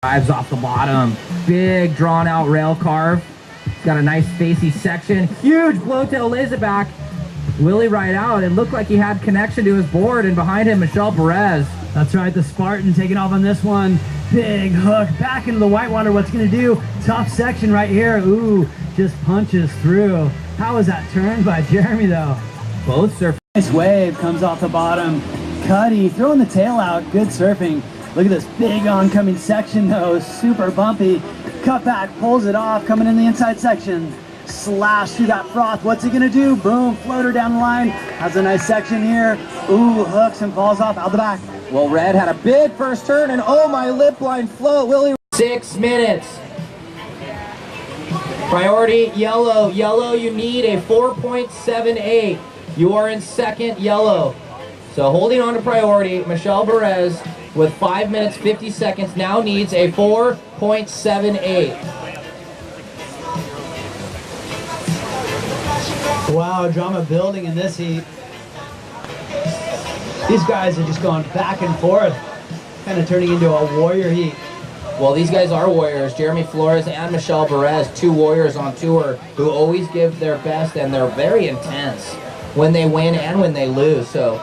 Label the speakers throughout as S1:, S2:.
S1: Drives off the bottom. Big drawn out rail carve. It's got a nice spacey section. Huge blowtail lays it back. Willie right out. It looked like he had connection to his board, and behind him, Michelle Perez.
S2: That's right, the Spartan taking off on this one. Big hook back into the whitewater. What's going to do? Tough section right here. Ooh, just punches through. How was that turned by Jeremy, though?
S1: Both surf.
S2: Nice wave comes off the bottom. Cuddy throwing the tail out. Good surfing. Look at this big oncoming section, though. Super bumpy. Cut back, pulls it off, coming in the inside section. Slash through that froth. What's he gonna do? Boom, floater down the line. Has a nice section here. Ooh, hooks and falls off out the back.
S1: Well, Red had a big first turn, and oh my, lip line float. Willie. 6 minutes. Priority yellow. Yellow, you need a 4.78. You are in second, yellow. So holding on to priority, Michelle Perez with 5 minutes 50 seconds now needs a 4.78.
S2: Wow, drama building in this heat. These guys are just going back and forth, kind of turning into a warrior heat.
S1: Well, these guys are warriors. Jeremy Flores and Michelle Perez, two warriors on tour who always give their best, and they're very intense when they win and when they lose. So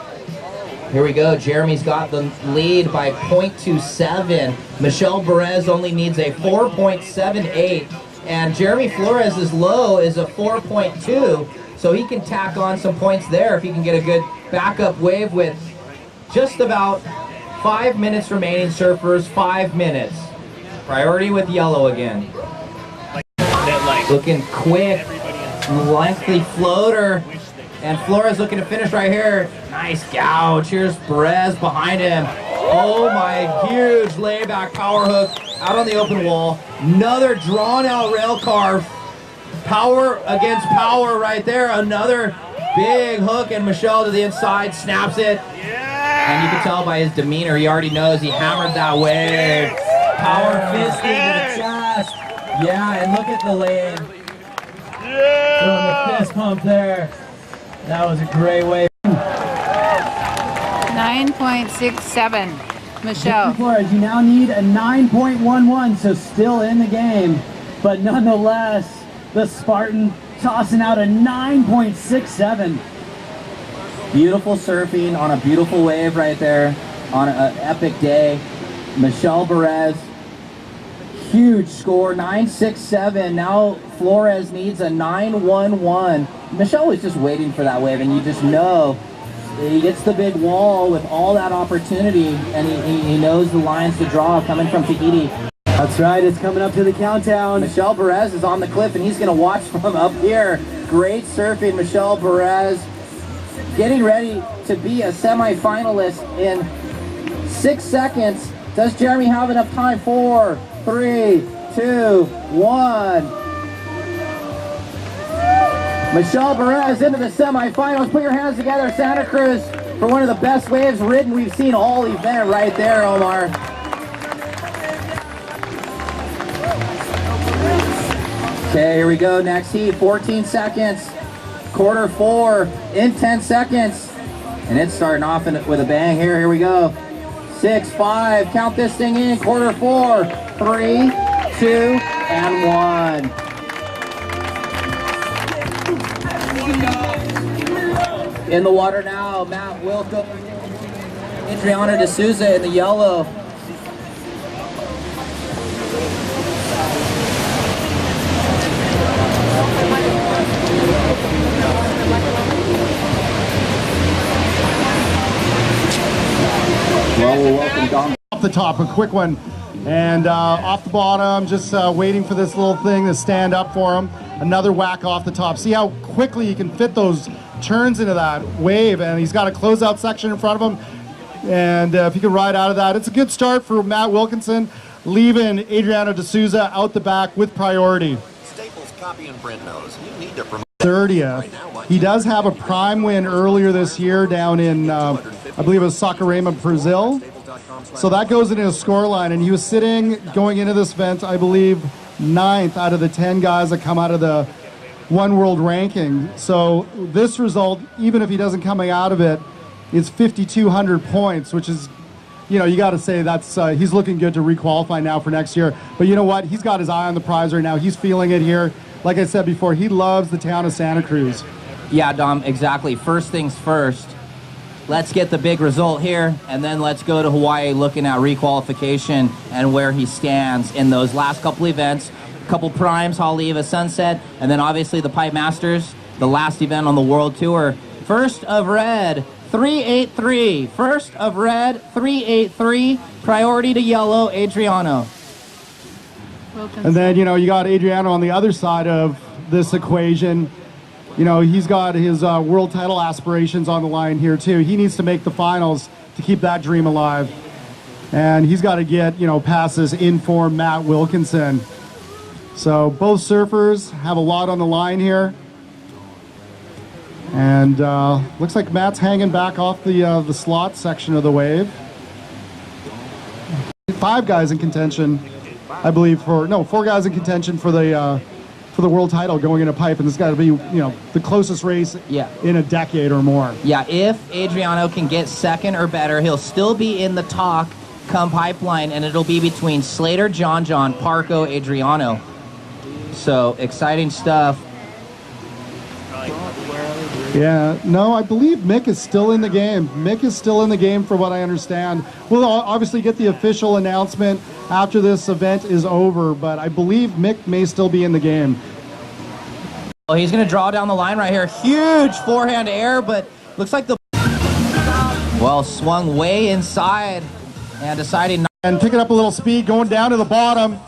S1: here we go. Jeremy's got the lead by 0.27. Michelle Perez only needs a 4.78. And Jeremy Flores' low is a 4.2. So he can tack on some points there if he can get a good backup wave with just about 5 minutes remaining, surfers. 5 minutes. Priority with yellow again. Looking quick, lengthy floater. And Flores looking to finish right here. Nice gouge. Here's Perez behind him. Oh my, huge layback power hook out on the open wall. Another drawn out rail carve. Power against power right there. Another big hook, and Michelle to the inside snaps it. And you can tell by his demeanor, he already knows he hammered that wave. Power fisting to the chest. Yeah, and look at the lane. Throwing the fist pump there. That was a great wave.
S3: 9.67, Michelle.
S2: Flores, you now need a 9.11, so still in the game. But nonetheless, the Spartan tossing out a 9.67.
S1: Beautiful surfing on a beautiful wave right there on an epic day. Michelle Perez, huge score, 9.67. Now Flores needs a 9.11. Michelle was just waiting for that wave, and you just know he gets the big wall with all that opportunity, and he knows the lines to draw coming from Tahiti.
S2: That's right, it's coming up to the countdown.
S1: Michelle Perez is on the cliff, and he's going to watch from up here. Great surfing, Michelle Perez. Getting ready to be a semi-finalist in 6 seconds. Does Jeremy have enough time? 4, 3, 2, 1. Michelle Perez into the semifinals. Put your hands together, Santa Cruz, for one of the best waves ridden we've seen all event right there, Omar. Okay, here we go. Next heat, 14 seconds. Quarter 4 in 10 seconds. And it's starting off with a bang here. Here we go. 6, 5. Count this thing in. Quarter 4. 3, 2, and 1. In the water now, Matt Wilco, Adriana D'Souza in the yellow. Well, we'll welcome Dom.
S4: Off the top, a quick one. And off the bottom, just waiting for this little thing to stand up for him. Another whack off the top. See how quickly he can fit those turns into that wave, and he's got a closeout section in front of him. And if he can ride out of that, it's a good start for Matt Wilkinson, leaving Adriana D'Souza out the back with priority.
S5: Staples copy and print knows you need to promote
S4: 30th. He does have a prime win earlier this year down in, I believe it was Saquarema, Brazil. So that goes into his scoreline, and he was sitting going into this event, I believe, 9th out of the 10 guys that come out of the One World ranking. So this result, even if he doesn't coming out of it, is 5,200 points, which is you know, you got to say that's he's looking good to requalify now for next year. But you know what? He's got his eye on the prize right now. He's feeling it here. Like I said before, he loves the town of Santa Cruz.
S1: Yeah, Dom, exactly. First things first. Let's get the big result here, and then let's go to Hawaii looking at requalification and where he stands in those last couple events. Couple primes, Haleiwa Sunset, and then obviously the Pipe Masters, the last event on the World Tour. First of red, 383. First of red, 383. Priority to yellow, Adriano.
S4: And then, you know, you got Adriano on the other side of this equation. You know, he's got his world title aspirations on the line here too. He needs to make the finals to keep that dream alive. And he's got to get, you know, past this in-form Matt Wilkinson. So both surfers have a lot on the line here. And looks like Matt's hanging back off the slot section of the wave. 5 guys in contention, I believe, for, no, 4 guys in contention for the world title going into pipe, and this got to be, you know, the closest race in a decade or more.
S1: Yeah, if Adriano can get second or better, he'll still be in the talk come pipeline, and it'll be between Slater, John, Parco, Adriano. So exciting stuff.
S4: Yeah, no, I believe Mick is still in the game. Mick is still in the game from what I understand. We'll obviously get the official announcement after this event is over, but I believe Mick may still be in the game.
S1: Well, he's going to draw down the line right here. Huge forehand air, but looks like the... Well, swung way inside and decided not...
S4: And picking up a little speed, going down to the bottom.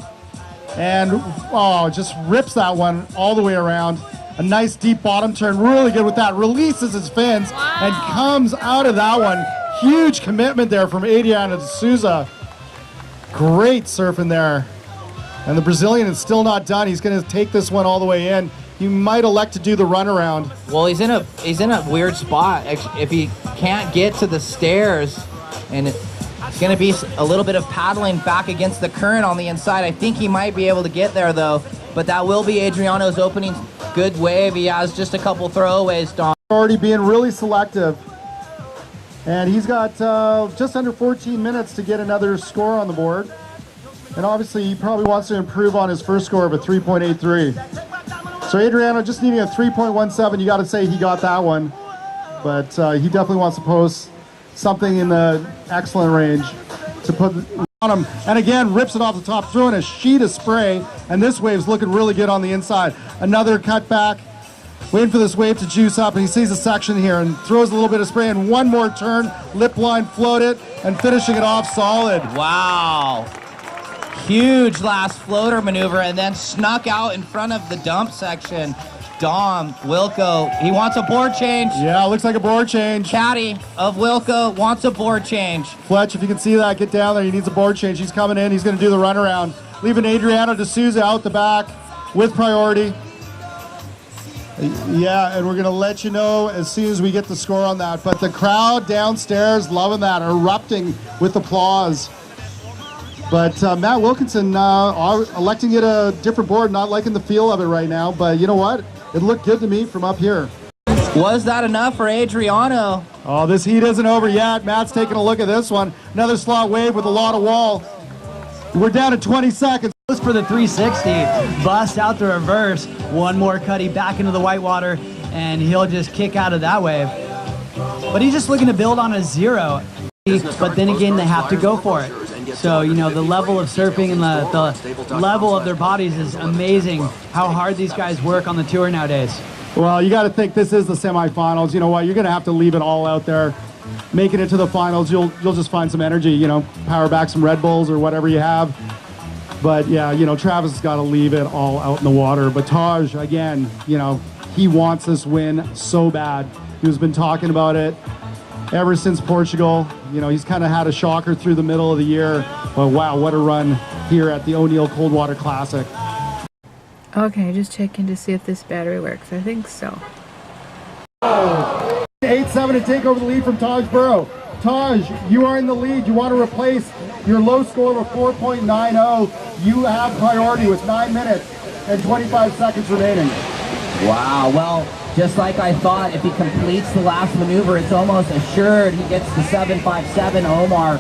S4: And, oh, just rips that one all the way around. A nice deep bottom turn, really good with that. Releases his fins and comes out of that one. Huge commitment there from Adriano de Souza. Great surfing there. And the Brazilian is still not done. He's going to take this one all the way in. He might elect to do the runaround.
S1: Well, he's in a weird spot. If he can't get to the stairs, and it's going to be a little bit of paddling back against the current on the inside. I think he might be able to get there, though. But that will be Adriano's opening good wave. He has just a couple throwaways, Don.
S4: Already being really selective. And he's got just under 14 minutes to get another score on the board. And obviously he probably wants to improve on his first score of a 3.83. So Adriano just needing a 3.17. You got to say he got that one. But he definitely wants to post something in the excellent range to put on him. And again, rips it off the top, throwing a sheet of spray. And this wave's looking really good on the inside. Another cutback. Waiting for this wave to juice up, and he sees a section here and throws a little bit of spray, and one more turn, lip line float it, and finishing it off solid.
S1: Wow. Huge last floater maneuver, and then snuck out in front of the dump section. Dom, Wilco, he wants a board change.
S4: Yeah, looks like a board change.
S1: Caddy of Wilco wants a board change.
S4: Fletch, if you can see that, get down there. He needs a board change. He's coming in. He's going to do the runaround, leaving Adriano de Souza out the back with priority. Yeah, and we're going to let you know as soon as we get the score on that. But the crowd downstairs loving that, erupting with applause. But Matt Wilkinson electing it a different board, not liking the feel of it right now. But you know what? It looked good to me from up here.
S1: Was that enough for Adriano?
S4: Oh, this heat isn't over yet. Matt's taking a look at this one. Another slot wave with a lot of wall. We're down to 20 seconds.
S2: For the 360, bust out the reverse, one more cutty back into the whitewater, and he'll just kick out of that wave. But he's just looking to build on a 0. But then again, they have to go for it. So, you know, the level of surfing and the level of their bodies is amazing, how hard these guys work on the tour nowadays.
S4: Well, you got to think this is the semifinals. You know what? You're going to have to leave it all out there. Making it to the finals, you'll just find some energy, you know, power back some Red Bulls or whatever you have. But yeah, you know, Travis has got to leave it all out in the water. But Taj, again, you know, he wants this win so bad. He's been talking about it ever since Portugal. You know, he's kind of had a shocker through the middle of the year. But wow, what a run here at the O'Neill Coldwater Classic.
S3: Okay, just checking to see if this battery works. I think so.
S4: 8-7 to take over the lead from Taj Burrow. Taj, you are in the lead. You want to replace your low score of 4.90. You have priority with 9 minutes and 25 seconds remaining.
S1: Wow, well, just like I thought, if he completes the last maneuver, it's almost assured he gets to 7.57. Omar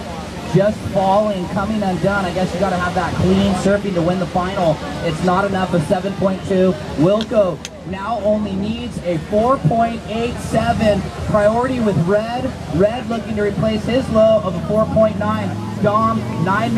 S1: just falling, coming undone. I guess you got to have that clean surfing to win the final. It's not enough of 7.2. Wilco now only needs a 4.87. Priority with Red. Red looking to replace his low of a 4.9. Dom, 9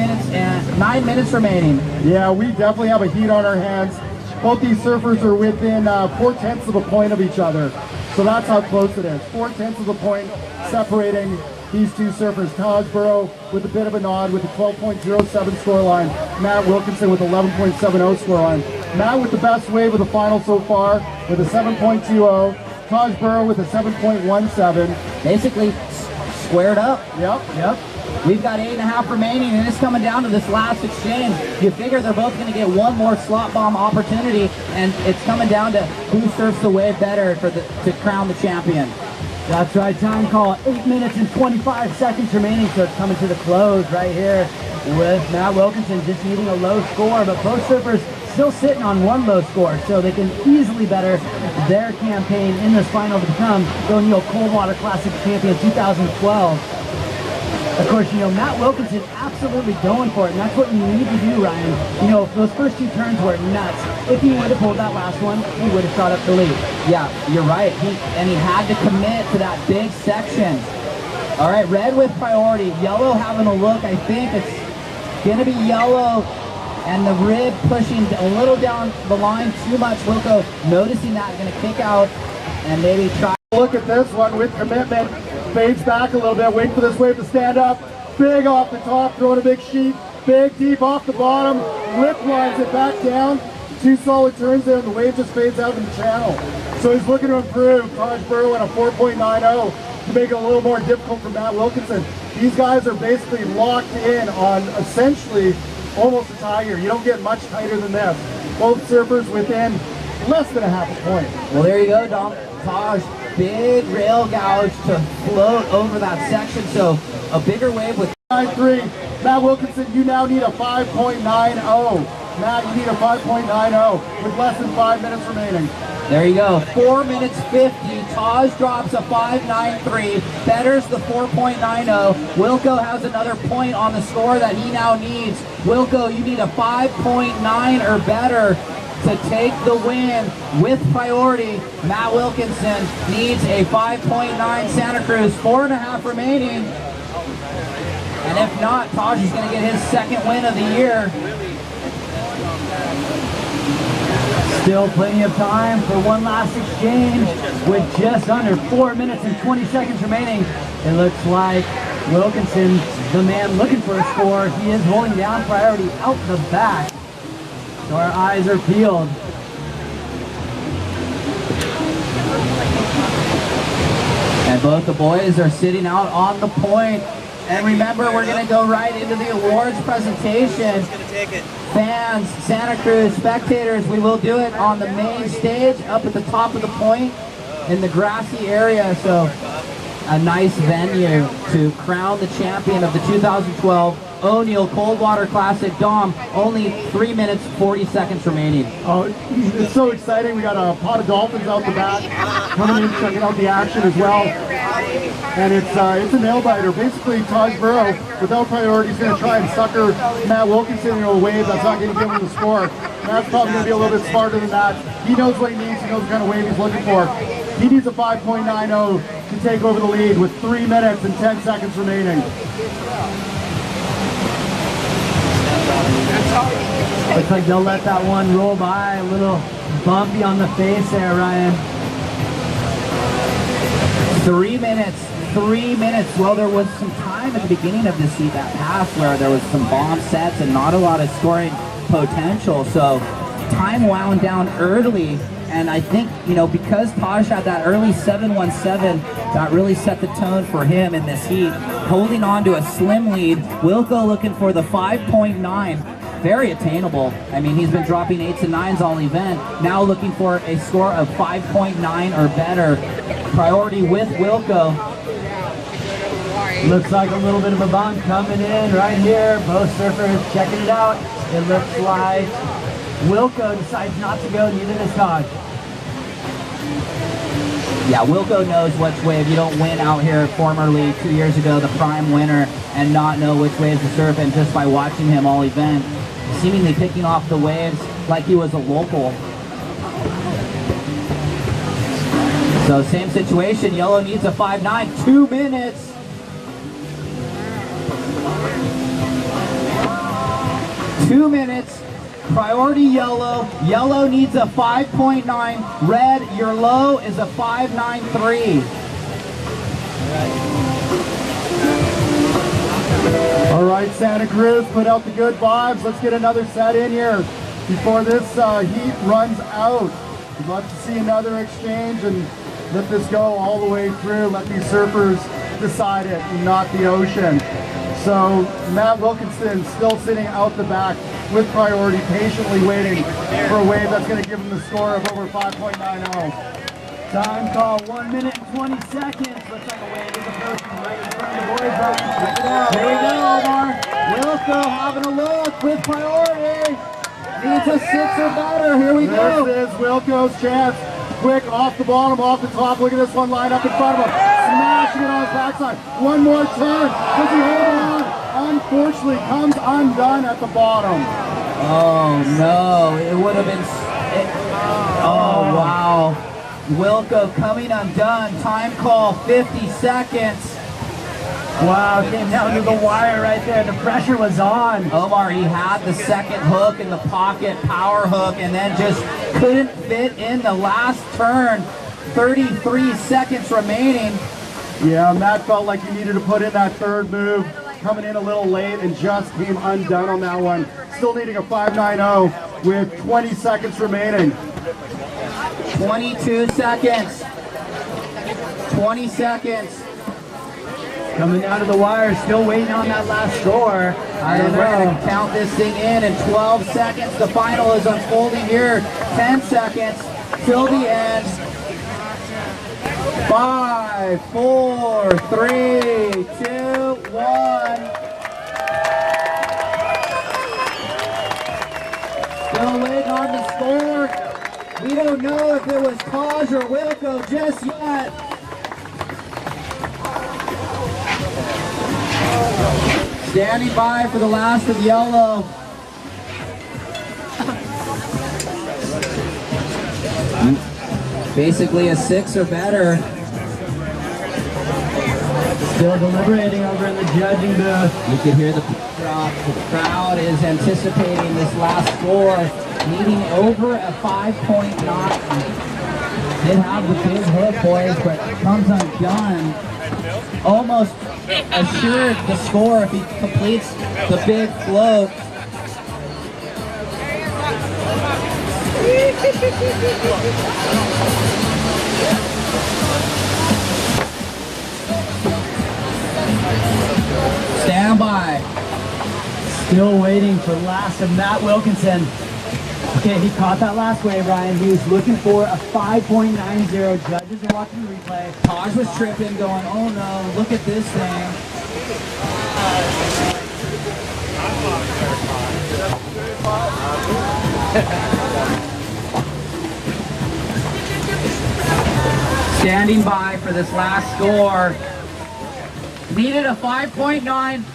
S1: minutes remaining.
S4: Yeah, we definitely have a heat on our hands. Both these surfers are within 4/10 of a point of each other. So that's how close it is. 4/10 of a point separating these two surfers. Tajborough with a bit of a nod with a 12.07 scoreline. Matt Wilkinson with 11.70 scoreline. Matt with the best wave of the final so far with a 7.20. Tajborough with a 7.17.
S1: Basically squared up.
S4: Yep.
S1: We've got 8.5 remaining, and it's coming down to this last exchange. You figure they're both going to get one more slot bomb opportunity, and it's coming down to who surfs the wave better to crown the champion.
S2: That's right, time call. 8 minutes and 25 seconds remaining, so it's coming to the close right here with Matt Wilkinson just needing a low score, but both surfers still sitting on one low score, so they can easily better their campaign in this final to become the O'Neill Coldwater Classic champion 2012. Of course, Matt Wilkinson absolutely going for it, and that's what you need to do, Ryan. Those first two turns were nuts. If he would have pulled that last one, he would have shot up the lead.
S1: Yeah, you're right. He had to commit to that big section. All right, Red with priority. Yellow having a look. I think it's going to be Yellow, and the rib pushing a little down the line too much. Wilco noticing that, going to kick out and maybe try.
S4: Look at this one with commitment. Fades back a little bit, wait for this wave to stand up. Big off the top, throwing a big sheet. Big deep off the bottom. Lip lines it back down. 2 solid turns there, and the wave just fades out in the channel. So he's looking to improve. Tajborough at a 4.90 to make it a little more difficult for Matt Wilkinson. These guys are basically locked in on essentially almost a tie here. You don't get much tighter than this. Both surfers within less than a half a point.
S1: Well, there you go, Dom. Taj, big rail gouge to float over that section, so a bigger wave with
S4: 9.3. Matt Wilkinson, you now need a 5.90. Matt, you need a 5.90 with less than 5 minutes remaining.
S1: There you go, 4 minutes 50. Taj drops a 5.93, betters the 4.90. Wilco has another point on the score that he now needs. Wilco, you need a 5.9 or better to take the win with priority. Matt Wilkinson needs a 5.9 Santa Cruz, 4.5 remaining. And if not, Taj is going to get his second win of the year.
S2: Still plenty of time for one last exchange with just under 4 minutes and 20 seconds remaining. It looks like Wilkinson, the man looking for a score, he is holding down priority out the back. So our eyes are peeled.
S1: And both the boys are sitting out on the point. And remember, we're going to go right into the awards presentation. Fans, Santa Cruz, spectators, we will do it on the main stage up at the top of the point in the grassy area. So a nice venue to crown the champion of the 2012 O'Neill Coldwater Classic. Dom, only 3 minutes, 40 seconds remaining.
S4: Oh, it's so exciting. We got a pot of dolphins out the back coming in, checking out the action as well. And it's a nail biter. Basically, Tajborough, without priority, is going to try and sucker Matt Wilkinson into a wave that's not going to give him the score. Matt's probably going to be a little bit smarter than that. He knows what he needs. He knows what kind of wave he's looking for. He needs a 5.90 to take over the lead with 3 minutes and 10 seconds remaining.
S2: Looks like they'll let that one roll by. A little bumpy on the face there, Ryan.
S1: 3 minutes. 3 minutes. Well, there was some time at the beginning of this heat that passed where there was some bomb sets and not a lot of scoring potential. So time wound down early. And I think, because Taj had that early 7.17, that really set the tone for him in this heat. Holding on to a slim lead. Wilco looking for the 5.9. Very attainable. I mean, he's been dropping 8s and 9s all event. Now looking for a score of 5.9 or better. Priority with Wilco.
S2: Looks like a little bit of a bump coming in right here. Both surfers checking it out. It looks like Wilco decides not to go, neither does Taj.
S1: Yeah, Wilco knows which wave. You don't win out here formerly 2 years ago, the prime winner, and not know which waves to surf, and just by watching him all event, seemingly picking off the waves like he was a local. So same situation, yellow needs a 5.9, 2 minutes. Two minutes, priority yellow. Yellow needs a 5.9. Red, your low is a 5.93.
S4: All right, Santa Cruz, put out the good vibes. Let's get another set in here before this heat runs out. We'd love to see another exchange and let this go all the way through. Let these surfers decide it, not the ocean. So Matt Wilkinson still sitting out the back with priority, patiently waiting for a wave that's going to give him the score of over 5.90.
S2: Time call, 1 minute and 20 seconds. Looks like a wave is approaching right in front of the boys. Check it out.
S1: Here we go, Omar. Wilco having a look with priority. Needs a 6 or better. Here we go.
S4: This is Wilco's chance. Quick, off the bottom, off the top. Look at this one line up in front of him. Smashing it on his backside. One more turn. Does he hold on? Unfortunately, comes undone at the bottom.
S1: Oh no, it would have been. Oh wow. Wilco coming undone. Time call 50 seconds.
S2: Wow, came down to the wire right there. The pressure was on.
S1: Omar, he had the second hook in the pocket, power hook, and then just couldn't fit in the last turn. 33 seconds remaining.
S4: Yeah, Matt felt like he needed to put in that third move. Coming in a little late and just came undone on that one. Still needing a 5.90 with 20 seconds remaining.
S1: 22 seconds. 20 seconds.
S2: Coming down to the wire, still waiting on that last score. I don't
S1: And we're going
S2: know.
S1: to count this thing in 12 seconds. The final is unfolding here. 10 seconds till the end. 5, 4, 3, 2, 1. Still waiting on the score. We don't know if it was Taj or Wilco just yet. Standing by for the last of yellow. Basically a 6 or better.
S2: Still deliberating over in the judging booth.
S1: You can hear the drop. The crowd is anticipating this last score, needing over a 5.9. Did have the big hook, boys, but comes undone. Almost assured the score if he completes the big float. Stand by.
S2: Still waiting for last of Matt Wilkinson. Okay, he caught that last wave, Ryan. He was looking for a 5.90. Judges are watching the replay.
S1: Taj was tripping, going, oh no, look at this thing. Standing by for this last score. Needed a 5.9,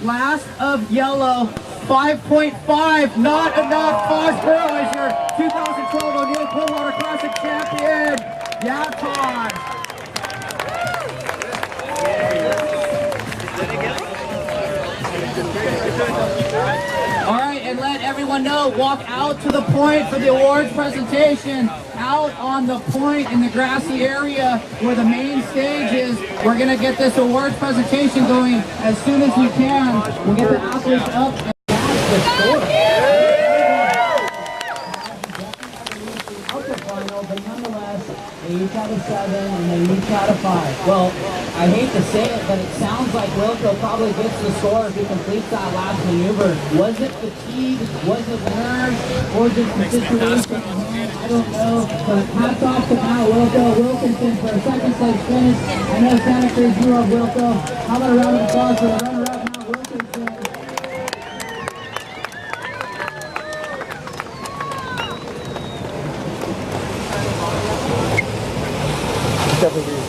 S1: last of yellow. 5.5, not enough. Taj Burrow is your 2012 O'Neill Coldwater Classic champion. Yeah, Taj. All right, and let everyone know, walk out to the point for the awards presentation. Out on the point in the grassy area where the main stage is. We're gonna get this awards presentation going as soon as we can. We'll get the athletes up and that's the score.
S2: But nonetheless, they each out of 7 and they each out of 5.
S1: Well, I hate to say it, but it sounds like Wilco probably gets the score if he completes that last maneuver. Was it fatigue? Was it nerves? Or just the situation at hand? I don't know. But hats off to Matt Wilkinson for a second place finish. I know Santa Cruz, you love Wilco. How about a round of applause for the runner-up, Matt Wilkinson?
S6: Definitely.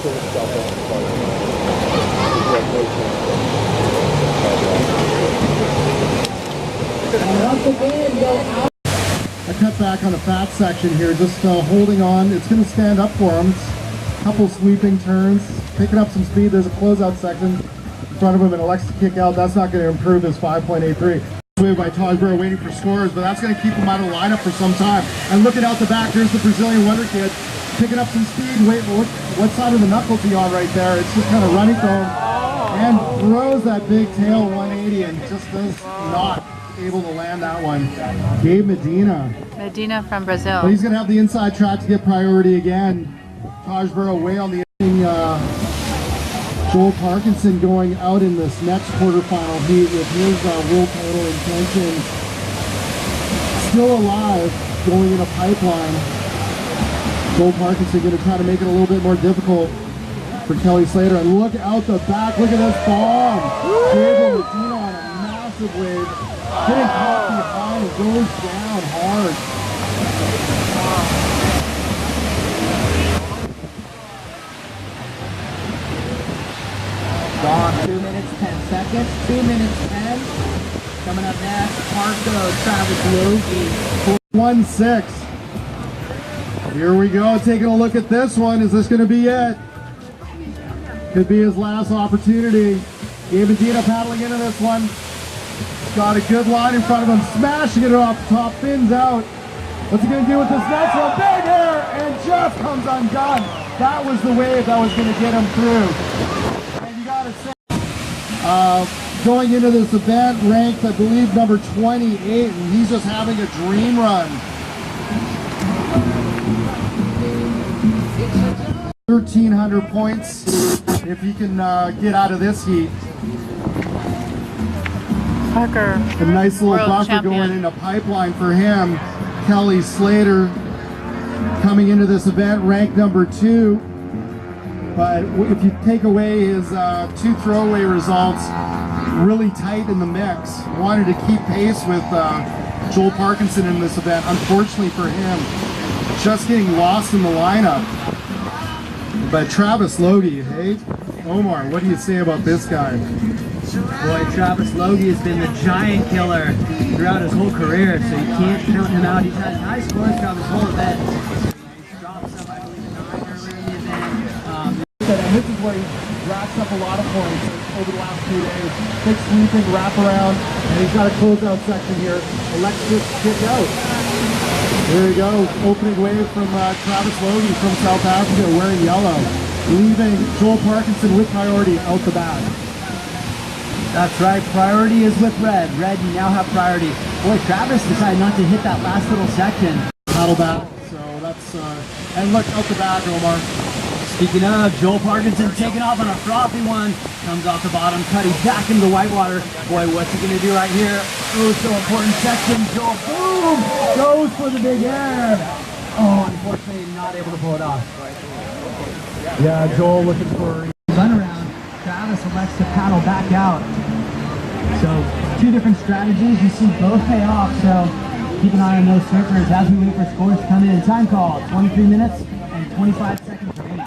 S4: cut back on the fat section here, just holding on. It's going to stand up for him. It's a couple sweeping turns, picking up some speed. There's a closeout section in front of him and elects to kick out. That's not going to improve his 5.83. By Taj Burrow waiting for scores, but that's going to keep him out of the lineup for some time. And looking out the back, here's the Brazilian Wonder Kid picking up some speed. Wait, what side of the knuckles he on right there? It's just kind of running for him and throws that big tail 180 and just does not able to land that one. Gabe Medina.
S3: Medina from Brazil.
S4: But he's going to have the inside track to get priority again. Taj Burrow way on the Joel Parkinson going out in this next quarterfinal heat with his world title intention still alive going in a pipeline. Joel Parkinson going to try to make it a little bit more difficult for Kelly Slater. And look out the back, look at this bomb. Gabriel Medina on a massive wave, getting caught behind and goes down hard.
S1: Gone 2 minutes, 10 seconds. 2 minutes, 10. Coming up next, Parko, Travis Logie.
S4: 1-6. Here we go, taking a look at this one. Is this going to be it? Could be his last opportunity. Gabe Medina paddling into this one. He's got a good line in front of him, smashing it off the top, fins out. What's he going to do with this next one? Big air, and just comes undone. That was the wave that was going to get him through. Going into this event ranked, I believe, number 28, and he's just having a dream run. 1,300 points if he can get out of this heat.
S3: Parker,
S4: A nice little
S3: world
S4: buffer
S3: champion.
S4: going into pipeline for him. Kelly Slater coming into this event ranked number 2. But if you take away his 2 throwaway results, really tight in the mix. Wanted to keep pace with Joel Parkinson in this event. Unfortunately for him, just getting lost in the lineup. But Travis Logie, hey? Omar, what do you say about this guy?
S2: Boy, Travis Logie has been the giant killer throughout his whole career, so you can't count him out. He's had high scores throughout his whole event. He's dropped some, I believe, 9 earlier in the event.
S4: And this is where he racks up a lot of points over the last 2 days. Big sweeping wraparound, and he's got a closeout section here. Alexis kick out. There you go, opening wave from Travis Logie from South Africa wearing yellow. Leaving Joel Parkinson with priority out the back.
S2: That's right, priority is with red. Red, you now have priority. Boy, Travis decided not to hit that last little section.
S4: Paddle back, so that's, and look out the back, Omar.
S2: Speaking of, Joel Parkinson taking off on a frothy one. Comes off the bottom, cutting back into the whitewater. Boy, what's he gonna do right here? Oh, so important section. Joel, boom! Goes for the big air. Oh, unfortunately, not able to pull it off.
S4: Yeah, Joel looking for
S2: Run around. Travis elects to paddle back out. So, 2 different strategies. You see both pay off. So, keep an eye on those surfers as we wait for scores to come in. Time call, 23 minutes and 25 seconds remaining.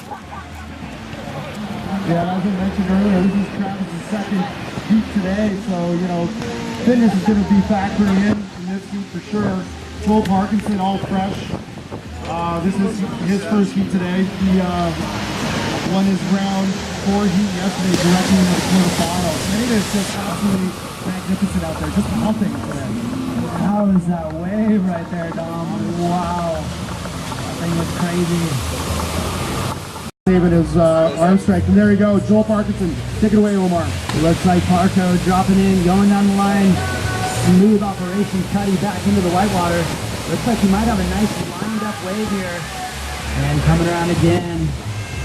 S4: Yeah, as I mentioned earlier, this is Travis' second heat today, so, you know, fitness is going to be factoring in this heat for sure. Joel Parkinson, all fresh. This is his first heat today. He won his round 4 heat yesterday directly into the quarterfinals. And it is just absolutely magnificent out there, just pumping today.
S2: That was that wave right there, Dom. Wow. That thing was crazy.
S4: Saving his arm strength. And there you go, Joel Parkinson. Take it away, Omar.
S2: Looks like Parko dropping in, going down the line. Smooth operation, cutting back into the whitewater. Looks like he might have a nice lined up wave here. And coming around again.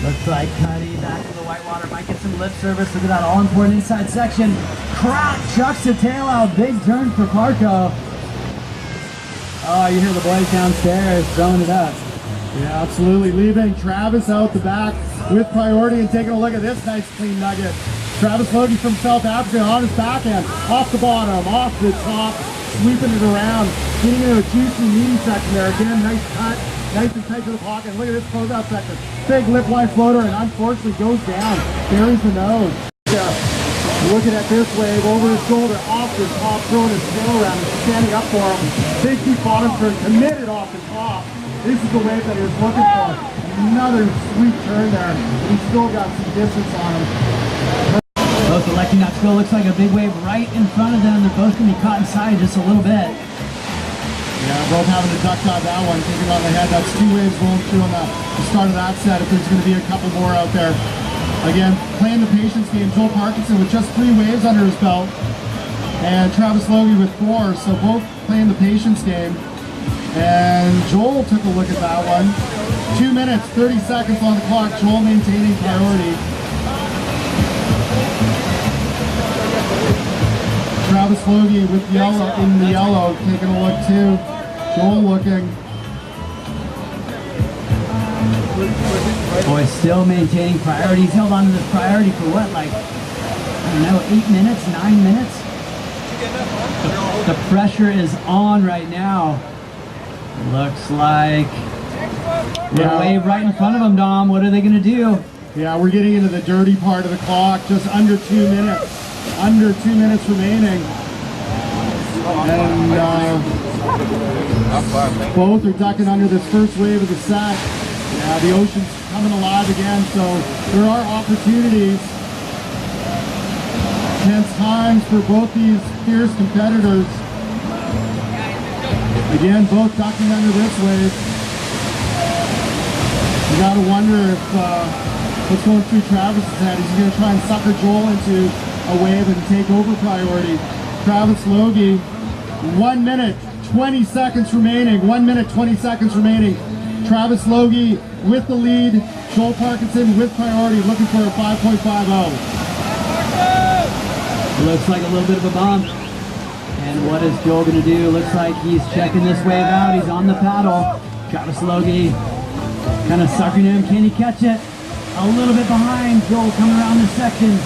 S2: Looks like Cuddy back to the whitewater. Might get some lip service. Look at that all-important inside section. Crack! Chucks the tail out. Big turn for Parko. Oh, you hear the boys downstairs throwing it up.
S4: Yeah, absolutely. Leaving Travis out the back with priority and taking a look at this nice clean nugget. Travis Logie from South Africa on his backhand, off the bottom, off the top, sweeping it around, getting into a juicy meaty section there. Again, nice cut, nice and tight to the pocket. Look at this closeout section. Big lip line floater and unfortunately goes down, buries the nose. Yeah. Looking at this wave, over his shoulder, off the top, throwing his tail around, and standing up for him. Big deep bottom turn, committed off the top. This is the wave that he was looking for. Another sweet turn there. He's still got some distance on him.
S2: Both electing not to go. Looks like a big wave right in front of them. They're both going to be caught inside just a little bit.
S4: Yeah, both having to duck dive that one, taking on the head. That's 2 waves rolling through on the start of that set. If there's going to be a couple more out there. Again, playing the patience game. Joel Parkinson with just 3 waves under his belt. And Travis Logie with 4. So both playing the patience game. And Joel took a look at that one. 2 minutes, 30 seconds on the clock. Joel maintaining priority. Travis Logie with yellow in the yellow, taking a look too. Joel looking.
S2: Boy, still maintaining priority. He's held on to this priority for what, like, I don't know, 8 minutes, 9 minutes? The pressure is on right now. Looks like a wave right in front of them, Dom. What are they going to do?
S4: Yeah, we're getting into the dirty part of the clock. Just under 2 minutes. Under 2 minutes remaining. And both are ducking under this first wave of the set. Yeah, the ocean's coming alive again, so there are opportunities. Tense times for both these fierce competitors. Again, both ducking under this wave. You gotta wonder if what's going through Travis's head. Is he gonna try and sucker Joel into a wave and take over priority? Travis Logie, 1 minute, 20 seconds remaining. 1 minute, 20 seconds remaining. Travis Logie with the lead. Joel Parkinson with priority, looking for a 5.50.
S2: Looks like a little bit of a bump. And what is Joel going to do? Looks like he's checking this wave out. He's on the paddle. Travis Logie kind of sucking him. Can he catch it? A little bit behind. Joel coming around this section.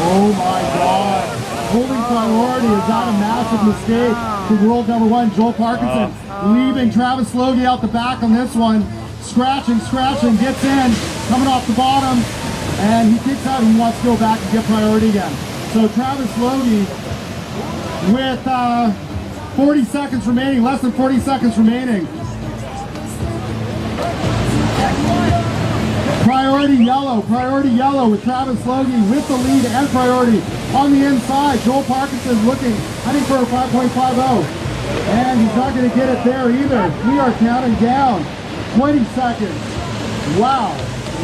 S4: Oh my God. Holding priority. Is that a massive mistake for world number 1, Joel Parkinson? Leaving Travis Logie out the back on this one. Scratching, gets in, coming off the bottom, and he kicks out. He wants to go back and get priority again. So Travis Logie with 40 seconds remaining, less than 40 seconds remaining. Priority yellow with Travis Logie with the lead and priority. On the inside, Joel Parkinson looking, heading for a 5.50. And he's not going to get it there either. We are counting down. 20 seconds. Wow.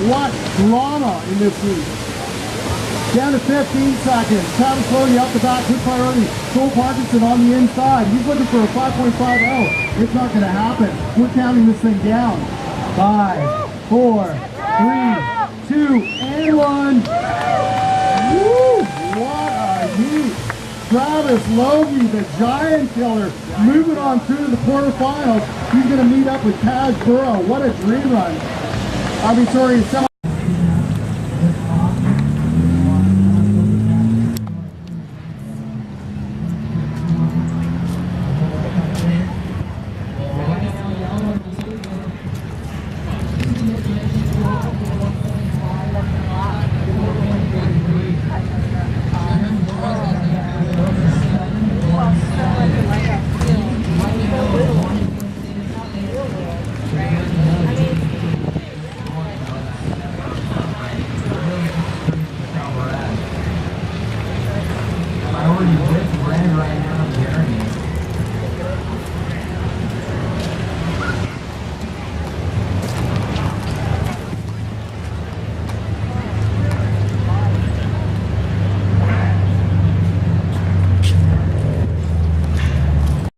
S4: What drama in this heat. Down to 15 seconds. Travis Logie out the back with priority. Joel Parkinson on the inside. He's looking for a 5.50. It's not going to happen. We're counting this thing down. 5, 4, 3, 2, and 1. Woo! What a heat. Travis Logie, the giant killer, moving on through to the quarterfinals. He's going to meet up with Taj Burrow. What a dream run.